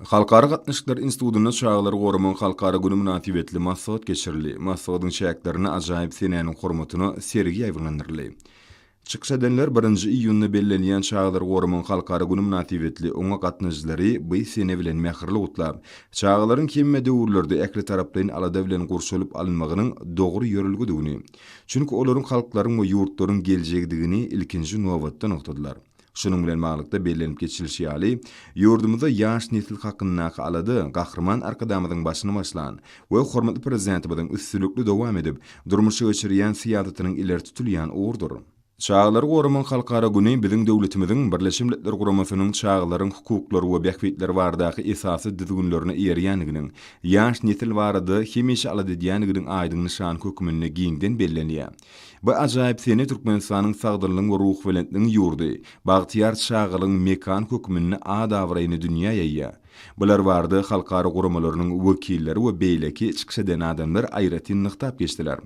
Halkara Gatnaşyklar Institutuna çağlar goruman halkara günü münasibetli maslahat geçirildi. Maslahatın şäherlerini ajaýyp senäniň hormatyny sergi ýaýlandyryly. Çykyş edenler 1-nji iýunny bellenýän çağlar goruman halkara günü münasibetli oňa gatnaşjylary bu sene bilen mähirli gutlap, çağlaryň kemme döwürlerde ekli tarapdan alada bilen gurşulyp alynmagynyň dogry ýörelgüdigini, çünki olaryň halklaryň we ýurtlaryň geljegdigini ilkinji nobatda noktadylar. Şunun bilen maglykda bellenip geçilşi ýaly, ýurdumyzda ýaş nesil hakyny alady, gahrman arkadamyzyň başyna başlan we hormatly prezidentimiň üstünlükli dowam edip, durmuşy geçirýän siýasatynyň ileri tutulýan uğurdur. Çağlar goruman halkara güni biziň döwletimiziň Birleşik Milletler Guramasynyň çağlaryň hukuklary we behbitleri baradaky esasy düzgünlerine ýerýänliginiň, ýaş nesil barada hemişe alady diýenliginiň aýdyň nişan hökmüne giňden bellenýär. Bu ajaýyp seni Türkmenistanyň sagdylygyň we ruh welentligiň ýurdy, bagtyar çağlaryň mekan hökmüne adawraýyny dünýä ýaýýar. Bular barada halkara guramalarynyň wekilleri we beýleki çykyş eden adamlar aýratyn nyktap geçdiler.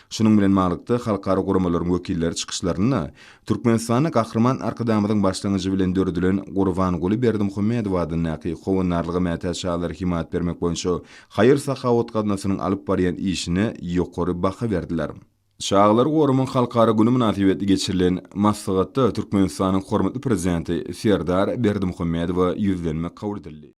Şunun bilen maglykda halkara guramalaryň wekilleri çykyşlaryny Türkmenistanyň gahrman arkadamyzyň başlangyjy bilen dördülen Gurbanguly Berdimuhammedow adyny howunarlygy mätäçalar himat bermek boýunça haýyr sahawat gatnaşynyň alyp barýan işine ýokary baha berdiler. Çağlar goruman halkara günü münasibetli geçirilen maslahatda Türkmenistanyň hormatly prezidenti Serdar Berdimuhammedow ýüzlenmek kabul edildi.